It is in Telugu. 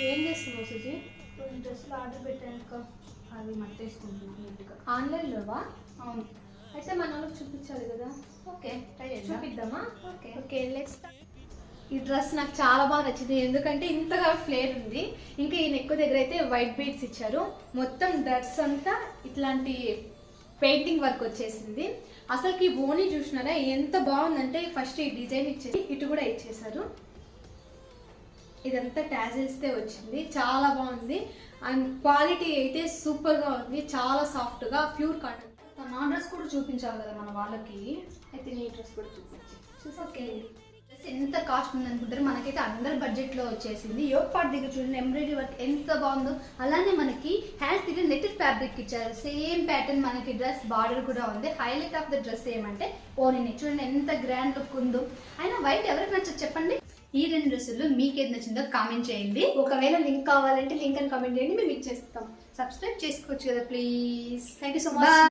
ఏం చేస్తున్నావు సుజీ? డ్రెస్సులు ఆర్డర్ పెట్టాక అవి మట్టేసుకుంటున్నాను నీట్గా. ఆన్లైన్లోవా? అవును. అయితే మన వాళ్ళకి చూపించాలి కదా. ఓకే, ట్రై చేద్దాం. చూపిద్దామా? Okay okay let's. ఈ డ్రెస్ నాకు చాలా బాగా నచ్చింది, ఎందుకంటే ఇంతగా ఫ్లేర్ ఉంది. ఇంకా ఈ నెక్ దగ్గర అయితే వైట్ బీడ్స్ ఇచ్చారు. మొత్తం డ్రెస్ అంతా ఇట్లాంటి పెయింటింగ్ వర్క్ వచ్చేసింది. అసలుకి బోని చూసినారా ఎంత బాగుందంటే, ఫస్ట్ ఈ డిజైన్ ఇచ్చేసి ఇటు కూడా ఇచ్చేసారు. ఇదంతా టాజిల్స్తో వచ్చింది, చాలా బాగుంది. అండ్ క్వాలిటీ అయితే సూపర్గా ఉంది, చాలా సాఫ్ట్గా ప్యూర్ కాటన్. నా డ్రెస్ కూడా చూపించాలి కదా మన వాళ్ళకి. అయితే నీ డ్రెస్ కూడా చూపించి ఓకే. డ్రెస్ ఎంత కాస్ట్ ఉంది అనుకుంటారు? మనకైతే అండర్ బడ్జెట్లో వచ్చేసింది. యోగ్ పార్ట్ దగ్గర చూడండి, ఎంబ్రాయిడరీ వర్క్ ఎంత బాగుందో. అలానే మనకి హ్యాండ్స్ దగ్గర నెట్టెడ్ ఫ్యాబ్రిక్ ఇచ్చారు. సేమ్ ప్యాటర్న్ మనకి డ్రెస్ బార్డర్ కూడా ఉంది. హైలైట్ ఆఫ్ ద డ్రెస్ ఏమంటే ఓని చూడండి ఎంత గ్రాండ్ లుక్ ఉందో. అయినా వైట్ ఎవరికి నచ్చదు చెప్పండి? ఈ రెండు డ్రెస్సులు మీకు ఏది నచ్చిందో కామెంట్ చేయండి. ఒకవేళ లింక్ కావాలంటే లింక్ అని కామెంట్ చేయండి, మేము ఇచ్చేస్తాం. సబ్స్క్రైబ్ చేసుకోవచ్చు కదా please. Thank you so much.